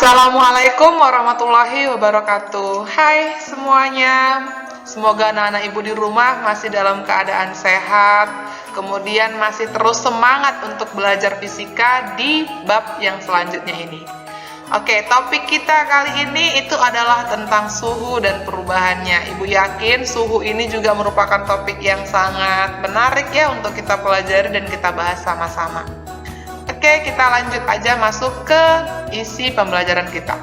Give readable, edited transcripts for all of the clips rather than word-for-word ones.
Assalamualaikum warahmatullahi wabarakatuh. Hai semuanya, semoga anak-anak ibu di rumah masih dalam keadaan sehat, kemudian masih terus semangat untuk belajar fisika di bab yang selanjutnya ini. Oke, topik kita kali ini itu adalah tentang suhu dan perubahannya. Ibu yakin suhu ini juga merupakan topik yang sangat menarik ya untuk kita pelajari dan kita bahas sama-sama. Oke, kita lanjut aja masuk ke isi pembelajaran kita.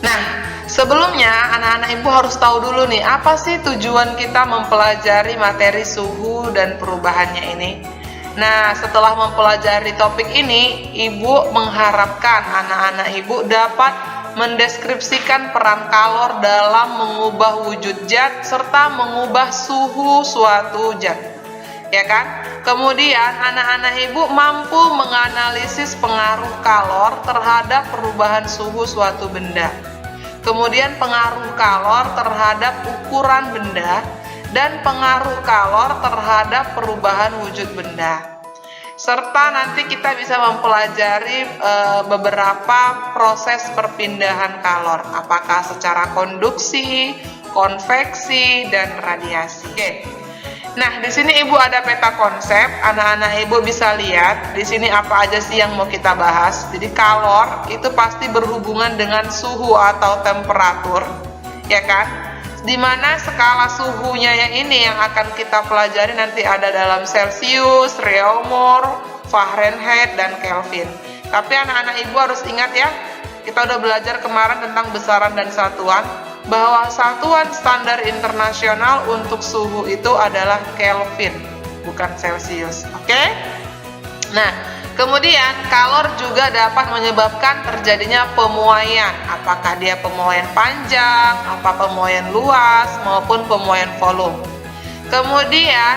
Nah, sebelumnya anak-anak ibu harus tahu dulu nih, apa sih tujuan kita mempelajari materi suhu dan perubahannya ini? Nah, setelah mempelajari topik ini, ibu mengharapkan anak-anak ibu dapat mendeskripsikan peran kalor dalam mengubah wujud zat serta mengubah suhu suatu zat. Ya kan? Kemudian anak-anak ibu mampu menganalisis pengaruh kalor terhadap perubahan suhu suatu benda. Kemudian pengaruh kalor terhadap ukuran benda dan pengaruh kalor terhadap perubahan wujud benda. Serta nanti kita bisa mempelajari beberapa proses perpindahan kalor, apakah secara konduksi, konveksi, dan radiasi. Oke. Nah, di sini ibu ada peta konsep, anak-anak ibu bisa lihat di sini apa aja sih yang mau kita bahas. Jadi kalor itu pasti berhubungan dengan suhu atau temperatur, ya kan? Dimana skala suhunya yang ini yang akan kita pelajari nanti ada dalam Celsius, Reaumur, Fahrenheit, dan Kelvin. Tapi anak-anak ibu harus ingat ya, kita udah belajar kemarin tentang besaran dan satuan, bahwa satuan standar internasional untuk suhu itu adalah Kelvin, bukan Celsius. Oke? Nah, kemudian kalor juga dapat menyebabkan terjadinya pemuaian, apakah dia pemuaian panjang, apa pemuaian luas, maupun pemuaian volume. Kemudian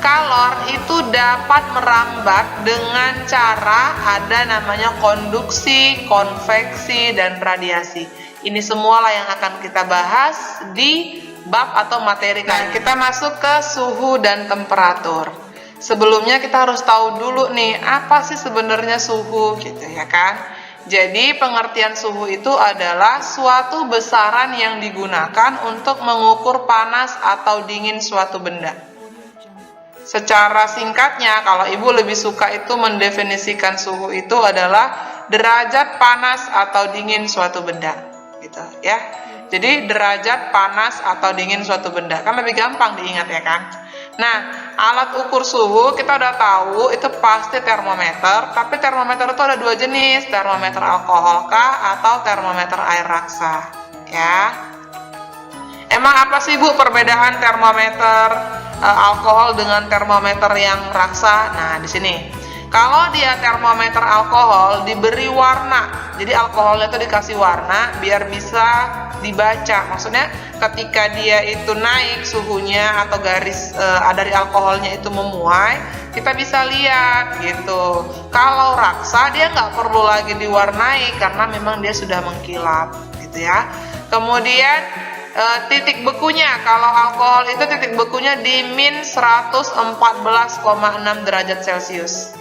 kalor itu dapat merambat dengan cara ada namanya konduksi, konveksi, dan radiasi. Ini semualah yang akan kita bahas di bab atau materi kali. Nah, kita masuk ke suhu dan temperatur. Sebelumnya kita harus tahu dulu nih, apa sih sebenarnya suhu gitu ya kan? Jadi pengertian suhu itu adalah suatu besaran yang digunakan untuk mengukur panas atau dingin suatu benda. Secara singkatnya, kalau ibu lebih suka itu mendefinisikan suhu itu adalah derajat panas atau dingin suatu benda. Gitu ya. Jadi derajat panas atau dingin suatu benda kan lebih gampang diingat ya kan. Nah, alat ukur suhu kita udah tahu itu pasti termometer, tapi termometer itu ada dua jenis, termometer alkohol kah atau termometer air raksa ya. Emang apa sih Bu perbedaan termometer alkohol dengan termometer yang raksa? Nah, di sini. Kalau dia termometer alkohol diberi warna, jadi alkoholnya itu dikasih warna biar bisa dibaca. Maksudnya ketika dia itu naik suhunya atau garis dari alkoholnya itu memuai, kita bisa lihat gitu. Kalau raksa dia nggak perlu lagi diwarnai karena memang dia sudah mengkilap gitu ya. Kemudian titik bekunya, kalau alkohol itu titik bekunya di min 114,6 derajat Celcius.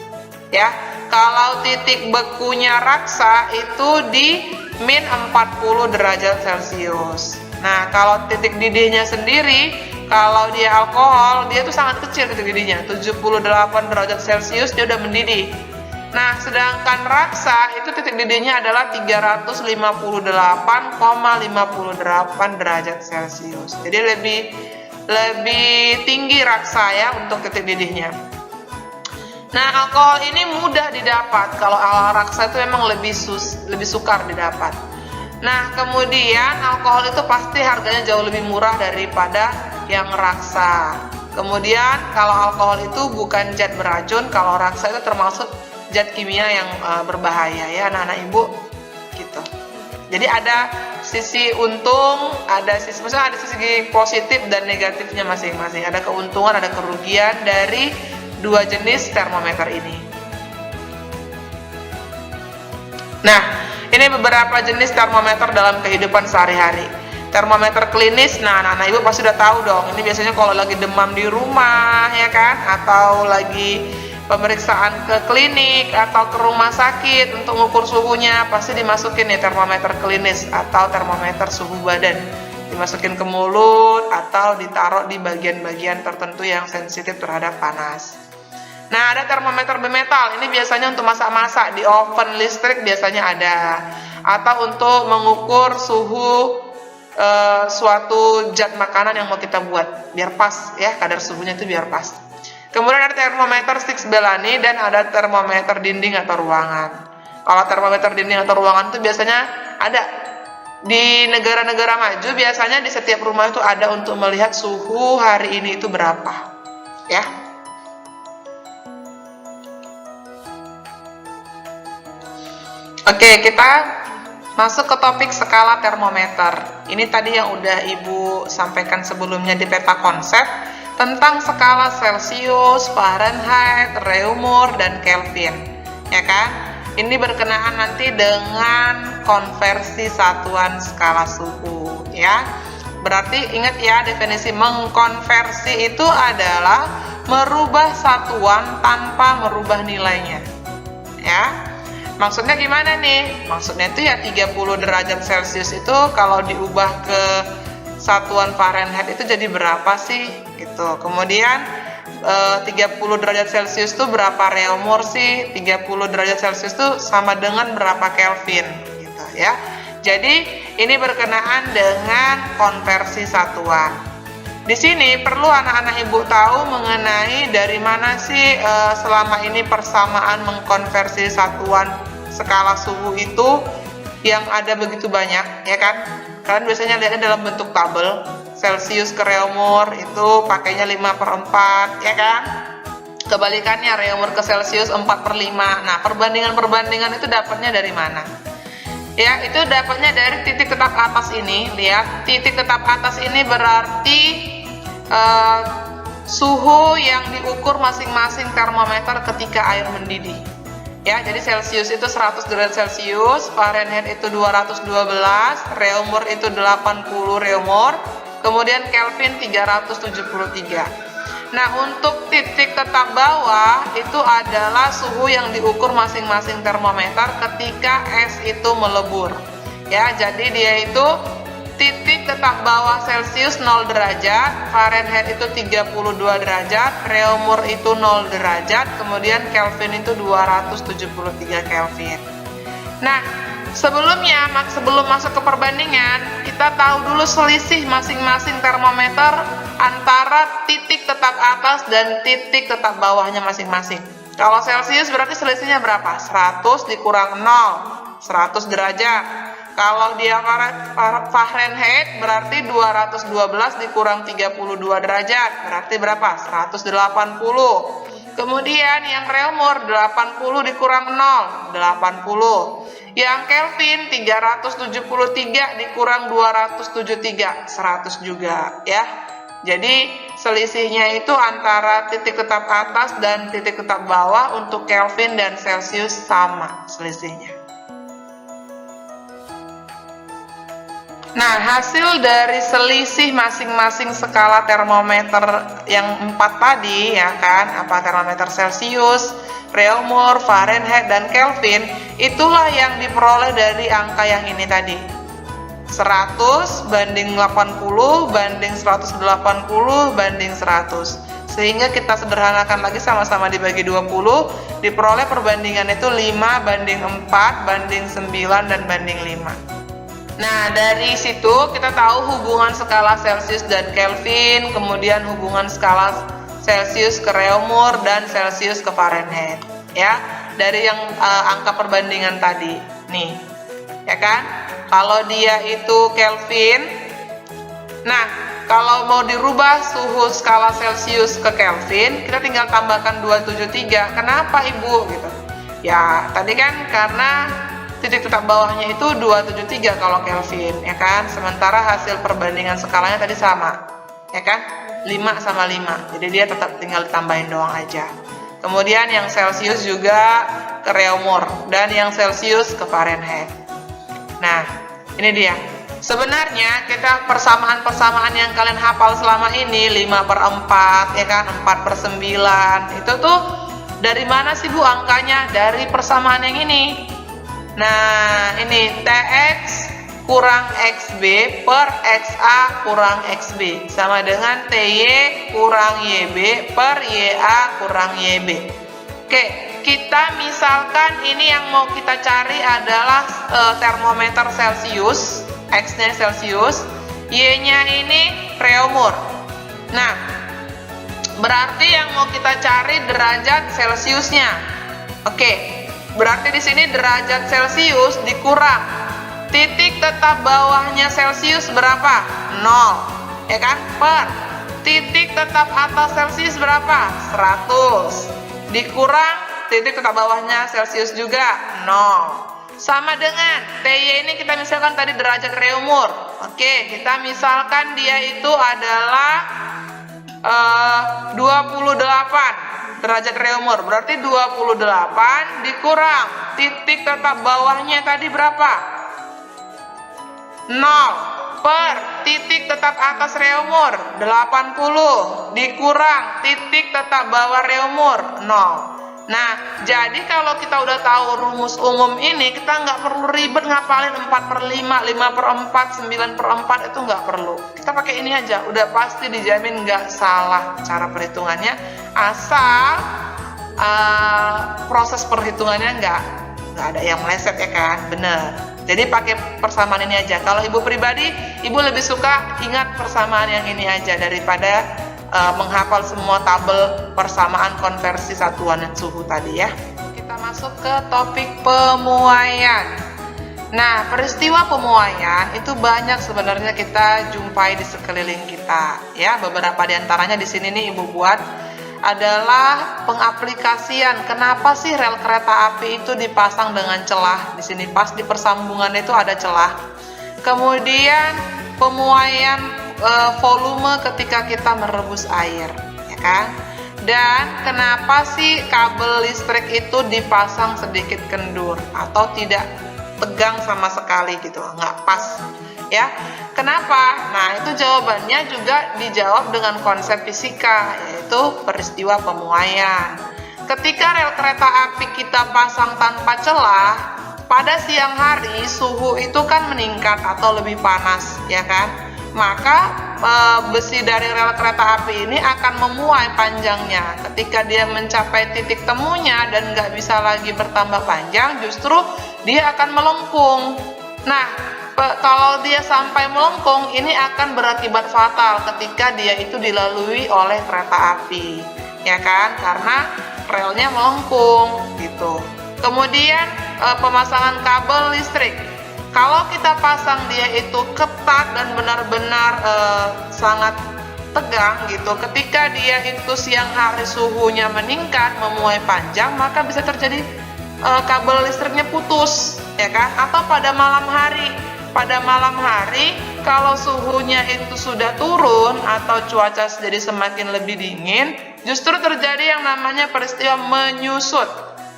Ya, kalau titik bekunya raksa itu di min 40 derajat Celcius. Nah, kalau titik didihnya sendiri, kalau dia alkohol, dia tuh sangat kecil titik didihnya, 78 derajat Celcius dia udah mendidih. Nah, sedangkan raksa itu titik didihnya adalah 358,58 derajat Celcius. Jadi lebih tinggi raksa ya untuk titik didihnya. Nah, alkohol ini mudah didapat. Kalau raksa itu memang lebih sukar didapat. Nah, kemudian alkohol itu pasti harganya jauh lebih murah daripada yang raksa. Kemudian kalau alkohol itu bukan zat beracun, kalau raksa itu termasuk zat kimia yang berbahaya ya anak-anak ibu gitu. Jadi ada sisi untung, ada sisi positif dan negatifnya masing-masing. Ada keuntungan, ada kerugian dari dua jenis termometer ini. Nah, ini beberapa jenis termometer dalam kehidupan sehari-hari. Termometer klinis, nah anak-anak ibu pasti udah tahu dong. Ini biasanya kalau lagi demam di rumah ya kan, atau lagi pemeriksaan ke klinik atau ke rumah sakit untuk mengukur suhunya, pasti dimasukin nih termometer klinis atau termometer suhu badan. Dimasukin ke mulut atau ditaruh di bagian-bagian tertentu yang sensitif terhadap panas. Nah, ada termometer bimetal. Ini biasanya untuk masak-masak, di oven listrik biasanya ada. Atau untuk mengukur suhu suatu zat makanan yang mau kita buat, biar pas ya, kadar suhunya itu biar pas. Kemudian ada termometer Sticks Bellani dan ada termometer dinding atau ruangan. Kalau termometer dinding atau ruangan itu biasanya ada di negara-negara maju, biasanya di setiap rumah itu ada untuk melihat suhu hari ini itu berapa, ya. Oke, kita masuk ke topik skala termometer. Ini tadi yang udah Ibu sampaikan sebelumnya di peta konsep tentang skala Celcius, Fahrenheit, Reaumur, dan Kelvin, ya kan? Ini berkenaan nanti dengan konversi satuan skala suhu, ya. Berarti ingat ya, definisi mengkonversi itu adalah merubah satuan tanpa merubah nilainya, ya. Maksudnya gimana nih? Maksudnya itu ya 30 derajat Celcius itu kalau diubah ke satuan Fahrenheit itu jadi berapa sih? Gitu. Kemudian 30 derajat Celcius itu berapa Reaumur sih? 30 derajat Celcius itu sama dengan berapa Kelvin? Gitu ya. Jadi ini berkenaan dengan konversi satuan. Di sini perlu anak-anak Ibu tahu mengenai dari mana sih selama ini persamaan mengkonversi satuan skala suhu itu yang ada begitu banyak, ya kan? Kalian biasanya lihatnya dalam bentuk tabel, Celcius ke Reaumur itu pakainya 5/4, ya kan? Kebalikannya Reaumur ke Celcius 4/5. Nah, perbandingan-perbandingan itu dapatnya dari mana? Ya, itu dapatnya dari titik tetap atas ini. Lihat, titik tetap atas ini berarti suhu yang diukur masing-masing termometer ketika air mendidih. Ya, jadi Celcius itu 100 derajat Celcius, Fahrenheit itu 212, Reaumur itu 80 Reaumur, kemudian Kelvin 373. Nah, untuk titik tetap bawah itu adalah suhu yang diukur masing-masing termometer ketika es itu melebur. Ya, jadi dia itu titik tetap bawah Celcius 0 derajat, Fahrenheit itu 32 derajat, Reaumur itu 0 derajat, kemudian Kelvin itu 273 Kelvin. Nah, sebelum masuk ke perbandingan, kita tahu dulu selisih masing-masing termometer antara titik tetap atas dan titik tetap bawahnya masing-masing. Kalau Celcius berarti selisihnya berapa? 100 dikurang 0, 100 derajat. Kalau dia Fahrenheit berarti 212 dikurang 32 derajat, berarti berapa? 180. Kemudian yang Reaumur 80 dikurang 0, 80. Yang Kelvin 373 dikurang 273, 100 juga ya. Jadi selisihnya itu antara titik tetap atas dan titik tetap bawah untuk Kelvin dan Celcius sama selisihnya. Nah, hasil dari selisih masing-masing skala termometer yang 4 tadi, ya kan, apa termometer Celcius, Reaumur, Fahrenheit, dan Kelvin, itulah yang diperoleh dari angka yang ini tadi. 100 banding 80 banding 180 banding 100. Sehingga kita sederhanakan lagi sama-sama dibagi 20, diperoleh perbandingan itu 5 banding 4 banding 9 dan banding 5. Nah, dari situ kita tahu hubungan skala Celcius dan Kelvin, kemudian hubungan skala Celcius ke Reaumur dan Celcius ke Fahrenheit, ya. Dari yang angka perbandingan tadi, nih, ya kan? Kalau dia itu Kelvin, nah, kalau mau dirubah suhu skala Celcius ke Kelvin, kita tinggal tambahkan 273. Kenapa, Ibu? Gitu. Ya, tadi kan karena titik tetap bawahnya itu 273 kalau Kelvin, ya kan? Sementara hasil perbandingan skalanya tadi sama, ya kan? 5 sama 5. Jadi dia tetap tinggal ditambahin doang aja. Kemudian yang Celcius juga ke Reaumur dan yang Celcius ke Fahrenheit. Nah, ini dia. Sebenarnya kita persamaan-persamaan yang kalian hafal selama ini 5/4, ya kan? 4/9. Itu tuh Dari mana sih Bu angkanya? Dari persamaan yang ini. Nah, ini TX kurang XB per XA kurang XB sama dengan TY kurang YB per YA kurang YB. Oke, kita misalkan ini yang mau kita cari adalah termometer Celcius, X-nya Celcius, Y-nya ini Reaumur. Nah, berarti yang mau kita cari derajat Celciusnya. Oke, berarti di sini derajat Celcius dikurang titik tetap bawahnya Celcius berapa? 0, ya kan? Per titik tetap atas Celcius berapa? 100 dikurang titik tetap bawahnya Celcius juga 0 sama dengan TY ini kita misalkan tadi derajat Reaumur. Oke, kita misalkan dia itu adalah 28 derajat Reaumur, berarti 28 dikurang titik tetap bawahnya tadi berapa? 0 per titik tetap atas Reaumur 80 dikurang titik tetap bawah Reaumur 0. Nah, jadi kalau kita udah tahu rumus umum ini, kita nggak perlu ribet ngapalin 4/5, 5/4, 9/4, itu nggak perlu. Kita pakai ini aja, udah pasti dijamin nggak salah cara perhitungannya, asal proses perhitungannya nggak ada yang meleset, ya kan? Bener. Jadi pakai persamaan ini aja. Kalau ibu pribadi, ibu lebih suka ingat persamaan yang ini aja daripada menghafal semua tabel persamaan konversi satuan dan suhu tadi ya. Kita masuk ke topik pemuaian. Nah, peristiwa pemuaian itu banyak sebenarnya kita jumpai di sekeliling kita ya. Beberapa di antaranya di sini nih ibu buat adalah pengaplikasian. Kenapa sih rel kereta api itu dipasang dengan celah? Di sini pas di persambungan itu ada celah. Kemudian pemuaian volume ketika kita merebus air, ya kan? Dan kenapa sih kabel listrik itu dipasang sedikit kendur atau tidak tegang sama sekali gitu, nggak pas, ya? Kenapa? Nah, itu jawabannya juga dijawab dengan konsep fisika, yaitu peristiwa pemuaian. Ketika rel kereta api kita pasang tanpa celah, pada siang hari suhu itu kan meningkat atau lebih panas, ya kan? Maka besi dari rel kereta api ini akan memuai panjangnya. Ketika dia mencapai titik temunya dan nggak bisa lagi bertambah panjang, justru dia akan melengkung. Nah, kalau dia sampai melengkung, ini akan berakibat fatal ketika dia itu dilalui oleh kereta api, ya kan? Karena relnya melengkung gitu. Kemudian pemasangan kabel listrik. Kalau kita pasang dia itu ketat dan benar-benar sangat tegang gitu, ketika dia itu siang hari suhunya meningkat, memuai panjang, maka bisa terjadi kabel listriknya putus, ya kan? Atau pada malam hari. Pada malam hari, kalau suhunya itu sudah turun atau cuaca jadi semakin lebih dingin, justru terjadi yang namanya peristiwa menyusut.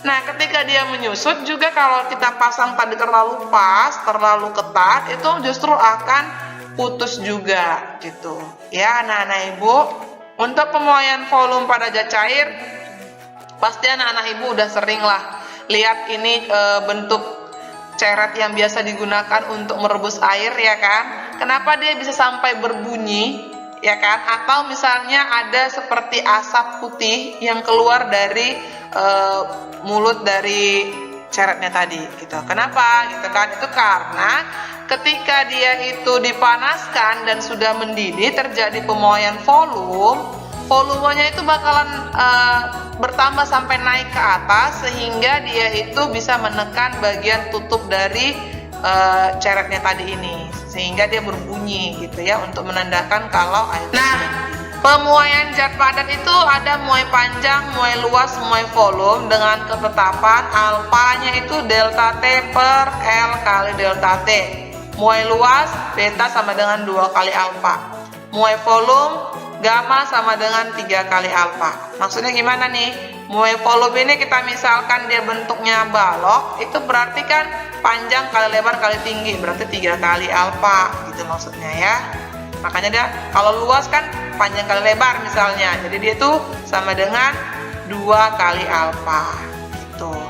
Nah, ketika dia menyusut juga kalau kita pasang tadi terlalu pas, terlalu ketat, itu justru akan putus juga gitu. Ya, anak-anak ibu, untuk pemuaian volume pada zat cair, pasti anak-anak ibu udah sering lah lihat ini bentuk ceret yang biasa digunakan untuk merebus air, ya kan? Kenapa dia bisa sampai berbunyi, ya kan? Atau misalnya ada seperti asap putih yang keluar dari mulut dari ceretnya tadi gitu. Kenapa gitu kan? Itu karena ketika dia itu dipanaskan dan sudah mendidih, terjadi pemuaian volumenya itu bakalan bertambah sampai naik ke atas sehingga dia itu bisa menekan bagian tutup dari ceretnya tadi ini sehingga dia berbunyi gitu ya, untuk menandakan kalau air. Pemuaian zat padat itu ada muai panjang, muai luas, muai volume dengan ketetapan alfanya itu delta T per L kali delta T. Muai luas beta sama dengan 2 kali alfa. Muai volume gamma sama dengan 3 kali alfa. Maksudnya gimana nih? Muai volume ini kita misalkan dia bentuknya balok, itu berarti kan panjang kali lebar kali tinggi, berarti 3 kali alfa gitu maksudnya ya. Makanya dia kalau luas kan panjang kali lebar misalnya, jadi dia itu sama dengan 2 kali alfa. Tuh.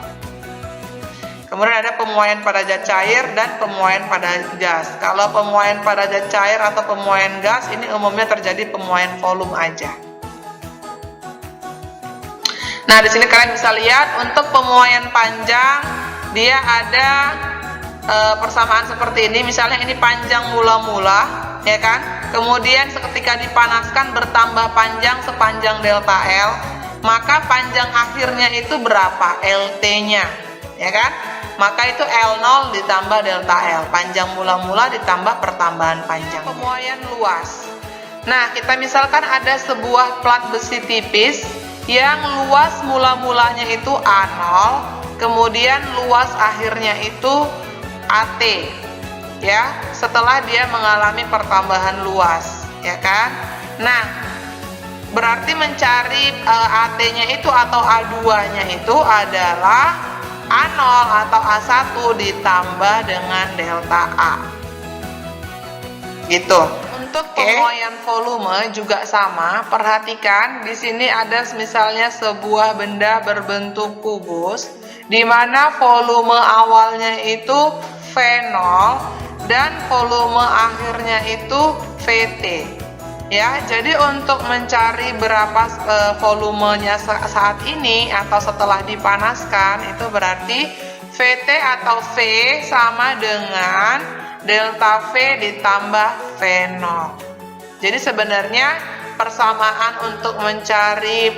Kemudian ada pemuaian pada zat cair dan pemuaian pada gas. Kalau pemuaian pada zat cair atau pemuaian gas ini umumnya terjadi pemuaian volume aja. Nah, di sini kalian bisa lihat untuk pemuaian panjang dia ada persamaan seperti ini. Misalnya ini panjang mula-mula, ya kan? Kemudian ketika dipanaskan bertambah panjang sepanjang delta L, maka panjang akhirnya itu berapa? LT-nya, ya kan? Maka itu L0 ditambah delta L, panjang mula-mula ditambah pertambahan panjang. Pemuaian luas. Nah, kita misalkan ada sebuah plat besi tipis yang luas mula-mulanya itu A0, kemudian luas akhirnya itu AT, ya, setelah dia mengalami pertambahan luas, ya kan? Nah, berarti mencari AT-nya itu atau A2-nya itu adalah A0 atau A1 ditambah dengan delta A. Gitu. Untuk pemuaian volume juga sama. Perhatikan di sini ada misalnya sebuah benda berbentuk kubus di mana volume awalnya itu V0 dan volume akhirnya itu VT. Ya, jadi untuk mencari berapa volumenya saat ini atau setelah dipanaskan itu berarti VT atau V sama dengan delta V ditambah V0. Jadi sebenarnya persamaan untuk mencari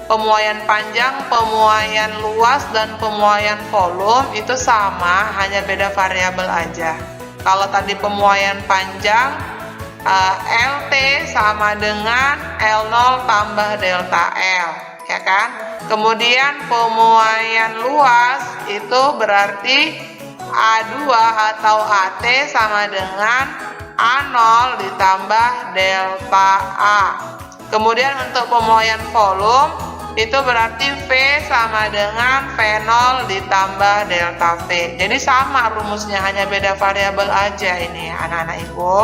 pemuaian panjang, pemuaian luas, dan pemuaian volume itu sama, hanya beda variabel aja. Kalau tadi pemuaian panjang LT sama dengan L0 tambah delta L, ya kan? Kemudian pemuaian luas itu berarti A2 atau AT sama dengan A0 ditambah delta A. Kemudian untuk pemuaian volume itu berarti V sama dengan V0 ditambah delta V. Jadi sama rumusnya, hanya beda variabel aja ini ya anak-anak ibu.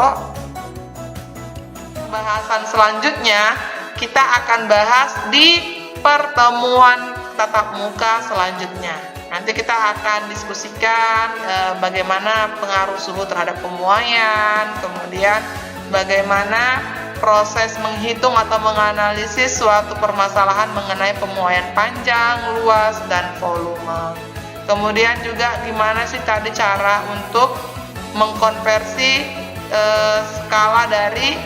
Pembahasan selanjutnya kita akan bahas di pertemuan tatap muka selanjutnya. Nanti kita akan diskusikan bagaimana pengaruh suhu terhadap pemuaian, kemudian bagaimana proses menghitung atau menganalisis suatu permasalahan mengenai pemuaian panjang, luas, dan volume. Kemudian juga gimana sih tadi cara untuk mengkonversi skala dari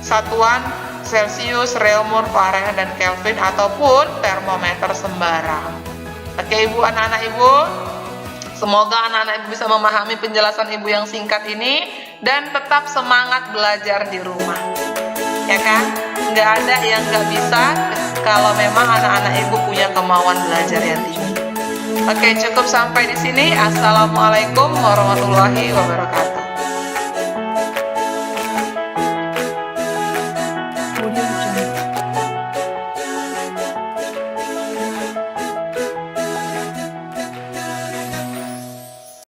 satuan Celcius, Reaumur, Fahrenheit, dan Kelvin ataupun termometer sembarang. Oke ibu, anak-anak ibu, semoga anak-anak ibu bisa memahami penjelasan ibu yang singkat ini dan tetap semangat belajar di rumah, ya kan? Nggak ada yang nggak bisa kalau memang anak-anak ibu punya kemauan belajar yang tinggi. Oke, cukup sampai di sini. Assalamualaikum warahmatullahi wabarakatuh.